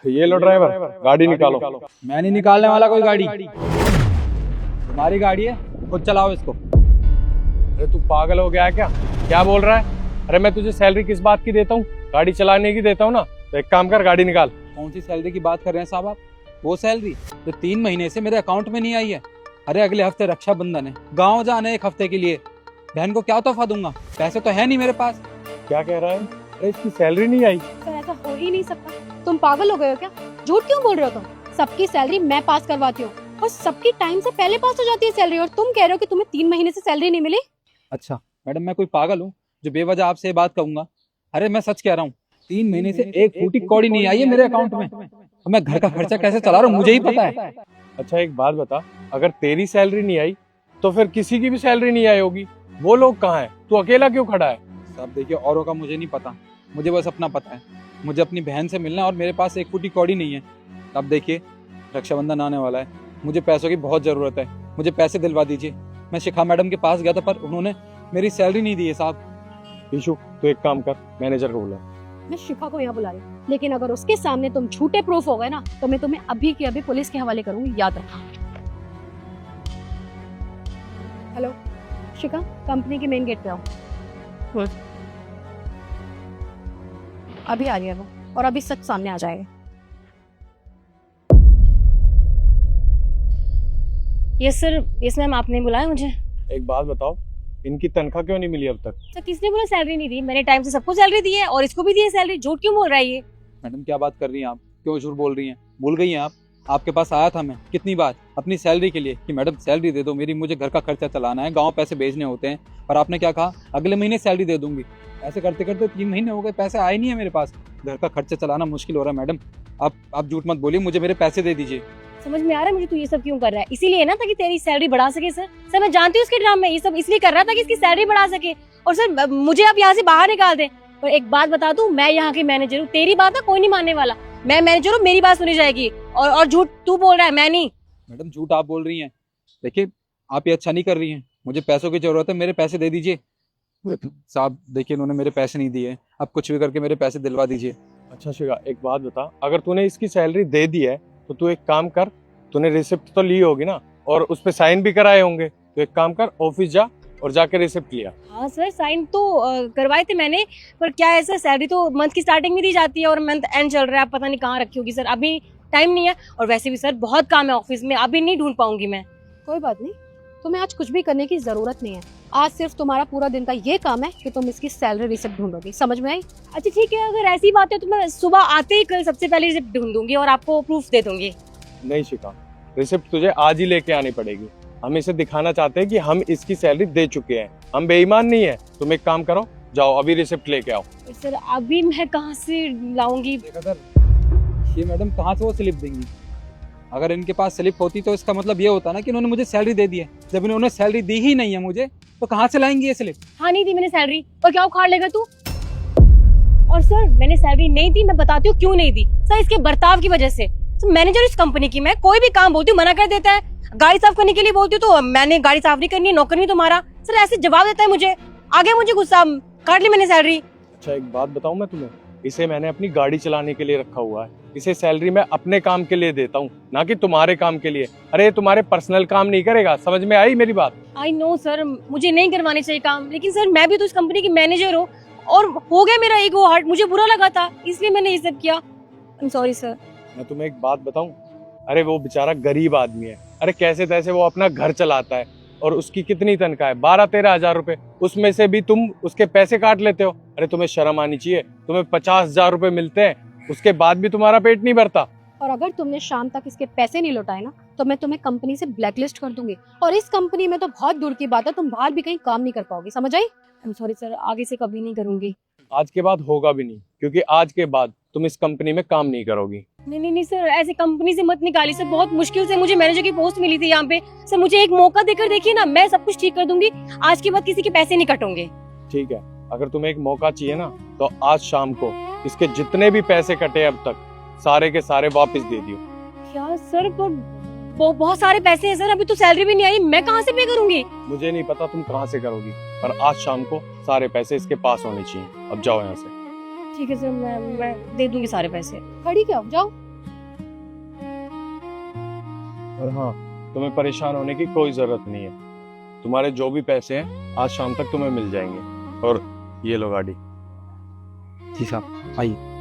ये लो ड्राइवर, गाड़ी निकालो। मैं नहीं निकालने वाला कोई गाड़ी। तुम्हारी गाड़ी है, खुद चलाओ इसको। अरे तू पागल हो गया है क्या? क्या बोल रहा है? अरे मैं तुझे सैलरी किस बात की देता हूँ? गाड़ी चलाने की देता हूँ ना। तो एक काम कर, गाड़ी निकाल। कौन सी सैलरी की बात कर रहे हैं साहब आप? वो सैलरी जो 3 महीने से मेरे अकाउंट में नहीं आई है। अरे अगले हफ्ते रक्षाबंधन है, गाँव जाना है 1 हफ्ते के लिए। बहन को क्या तोहफा दूंगा? पैसे तो है नहीं मेरे पास। क्या कह रहा है? अरे इसकी सैलरी नहीं आई। सर ऐसा हो ही नहीं सकता। तुम पागल हो गए हो क्या? झूठ क्यों बोल रहे हो तुम? सबकी सैलरी मैं पास करवाती हूँ और सबकी टाइम से पहले पास हो जाती है सैलरी, और तुम कह रहे हो कि तुम्हें 3 महीने से सैलरी नहीं मिली। अच्छा मैडम, मैं कोई पागल हूँ जो बेवजह आपसे ये बात कहूंगा? अरे मैं सच कह रहा हूँ, 3 महीने से 1 फूटी कौड़ी नहीं आई है मेरे अकाउंट में। और मैं घर का खर्चा कैसे चला रहा हूँ मुझे ही पता है। अच्छा एक बात बता, अगर तेरी सैलरी नहीं आई तो फिर किसी की भी सैलरी नहीं आई होगी। वो लोग कहाँ हैं? तू अकेला क्यों खड़ा है? साहब देखिए, औरों का मुझे नहीं पता, मुझे बस अपना पता है। मुझे अपनी बहन से मिलना है और मेरे पास 1 फूटी कौड़ी नहीं है। अब देखिए रक्षाबंधन आने वाला है, मुझे पैसों की बहुत ज़रूरत है। मुझे पैसे दिलवा दीजिए। मैं शिखा मैडम के पास गया था पर उन्होंने मेरी सैलरी नहीं दी है साहब। ईशु तो एक काम कर, मैनेजर को बुला। मैं शिखा को यहाँ बुला रही हूँ, लेकिन अगर उसके सामने तुम झूठे प्रूफ हो गए ना तो मैं तुम्हें अभी के अभी पुलिस के हवाले करूंगी, याद रखना। हेलो शिखा, कंपनी के मेन गेट पे आओ। अभी आ रही है वो, और अभी सच सामने आ जाएगा। यस सर, यस मैम, आपने बुलाया मुझे। एक बात बताओ, इनकी तनख्वाह क्यों नहीं मिली अब तक? सर किसने बोला सैलरी नहीं दी? मैंने टाइम से सबको सैलरी दी है और इसको भी दी है सैलरी। झूठ क्यों बोल रहा है ये? मैडम क्या बात कर रही हैं आप? क्यों झूठ बोल रही हैं? भूल गई हैं आप? आपके पास आया था मैं कितनी बार अपनी सैलरी के लिए कि मैडम सैलरी दे दो मेरी, मुझे घर का खर्चा चलाना है, गाँव पैसे भेजने होते हैं। पर आपने क्या कहा? अगले महीने सैलरी दे दूंगी। ऐसे करते करते 3 महीने हो गए, पैसे आए नहीं है मेरे पास। घर का खर्चा चलाना मुश्किल हो रहा है मैडम। आप झूठ मत बोलिए, मुझे मेरे पैसे दे दीजिए। समझ में आ रहा है मुझे तू ये सब क्यों कर रहा है? इसीलिए ना ताकि तेरी सैलरी बढ़ा सके। सर मैं जानती हूँ उसके ड्रामे, ये सब इसलिए कर रहा था कि इसकी सैलरी बढ़ा सके। और सर मुझे अब यहाँ से बाहर निकाल दे। और एक बात बता दूं, मैं यहाँ की मैनेजर हूँ, तेरी बात ना कोई नहीं मानने वाला। मैं मैनेजर हूँ, मेरी बात सुनी जाएगी। और झूठ तू बोल रहा है, मैं नहीं। मैडम झूठ आप बोल रही हैं। देखिए आप ये अच्छा नहीं कर रही हैं, मुझे पैसों की जरूरत है, मेरे पैसे दे दीजिए। साहब देखिए, इन्होंने मेरे पैसे नहीं दिए, अब कुछ भी करके मेरे पैसे दिलवा दीजिए। अच्छा शिखा, एक बात बता, अगर तूने इसकी सैलरी दे दी है तो तू एक काम कर, तूने रिसिप्ट तो ली होगी ना, और उस पे साइन भी कराए होंगे। तो एक काम कर, ऑफिस जा और जाके रिसिप्ट लिया। हाँ सर, साइन तो करवाए थे मैंने, पर क्या है सर, सैलरी तो मंथ की स्टार्टिंग में दी जाती है और मंथ एंड चल रहा है, आप पता नहीं कहाँ रखी होगी सर। अभी टाइम नहीं है, और वैसे भी सर बहुत काम है ऑफिस में, अभी नहीं ढूंढ पाऊंगी मैं। कोई बात नहीं, तुम्हें आज कुछ भी करने की जरूरत नहीं है। आज सिर्फ तुम्हारा पूरा दिन का ये काम है कि तुम इसकी सैलरी रिसिप्ट ढूंढोगी, समझ में आई? अच्छा ठीक है, अगर ऐसी बात है तो मैं सुबह आते ही कल सबसे पहले रिसिप्ट ढूंढूंगी और आपको प्रूफ दे दूंगी। नहीं शिखा, रिसिप्ट तुझे आज ही लेके आनी पड़ेगी। हम इसे दिखाना चाहते हैं कि हम इसकी सैलरी दे चुके हैं, हम बेईमान नहीं है। तुम एक काम करो, जाओ अभी रिसिप्ट लेके आओ। सर अभी मैं कहाँ से लाऊंगी? ये मैडम कहाँ से वो स्लिप देंगी? अगर इनके पास स्लिप होती तो इसका मतलब ये होता ना कि इन्होंने मुझे सैलरी दे दी है। जब इन्होंने सैलरी दी ही नहीं है मुझे, तो कहाँ से लाएंगी ये स्लिप? हाँ नहीं दी मैंने सैलरी, और क्या उखाड़ लेगा तू? और सर मैंने सैलरी नहीं दी, मैं बताती हूँ क्यों नहीं दी। सर इसके बर्ताव की वजह से। मैनेजर इस कंपनी की, मैं कोई भी काम बोलती हूँ मना कर देता है। गाड़ी साफ करने के लिए बोलती हूँ तो मैंने गाड़ी साफ नहीं करनी है, नौकर नहीं तुम्हारा। सर ऐसे जवाब देता है मुझे, आगे मुझे गुस्सा, काट ली मैंने सैलरी। अच्छा एक बात बताऊं मैं तुम्हें, इसे मैंने अपनी गाड़ी चलाने के लिए रखा हुआ है। इसे सैलरी मैं अपने काम के लिए देता हूँ, ना कि तुम्हारे काम के लिए। अरे तुम्हारे पर्सनल काम नहीं करेगा, समझ में आई मेरी बात? आई नो सर, मुझे नहीं करवाने चाहिए काम, लेकिन सर मैं भी तो इस कंपनी की मैनेजर हूँ, और हो गया मेरा ईगो हर्ट, मुझे बुरा लगा था इसलिए मैंने ये सब किया। I am sorry sir. मैं तुम्हें एक बात बताऊं, अरे वो बेचारा गरीब आदमी है। अरे कैसे तैसे वो अपना घर चलाता है, और उसकी कितनी तनख्वाह है? 12-13 हजार रुपए। उसमें से भी तुम उसके पैसे काट लेते हो। अरे तुम्हें शर्म आनी चाहिए। तुम्हें 50,000 रुपए मिलते हैं, उसके बाद भी तुम्हारा पेट नहीं भरता। और अगर तुमने शाम तक इसके पैसे नहीं लौटाए ना तो मैं तुम्हें कंपनी से ब्लैकलिस्ट कर दूंगी, और इस कंपनी में तो बहुत दूर की बात है, तुम बाहर भी कहीं काम नहीं कर पाओगी, समझ आई? आई एम सॉरी सर, आगे से कभी नहीं करूंगी। आज के बाद होगा भी नहीं, क्योंकि आज के बाद तुम इस कंपनी में काम नहीं करोगी। नहीं सर, ऐसे कंपनी से मत निकालिए सर, बहुत मुश्किल से मुझे मैनेजर की पोस्ट मिली थी यहाँ पे। सर मुझे एक मौका देकर देखिए ना, मैं सब कुछ ठीक कर दूंगी। आज के बाद किसी के पैसे नहीं कटोगे। ठीक है, अगर तुम्हें एक मौका चाहिए ना तो आज शाम को इसके जितने भी पैसे कटे अब तक, सारे के सारे वापस दे दियो। क्या सर, पर बहुत सारे पैसे हैं सर, अभी तो सैलरी भी नहीं आई, मैं कहाँ से पे करूंगी? मुझे नहीं पता तुम कहाँ से करोगी, पर आज शाम को सारे पैसे इसके पास होने चाहिए। अब जाओ यहाँ से। ठीक है सर, मैं दे दूंगी सारे पैसे। खड़ी क्या हो, जाओ। और हाँ, तुम्हें परेशान होने की कोई जरूरत नहीं है। तुम्हारे जो भी पैसे हैं आज शाम तक तुम्हें मिल जाएंगे। और ये लो गाड़ी। जी साहब, आइए।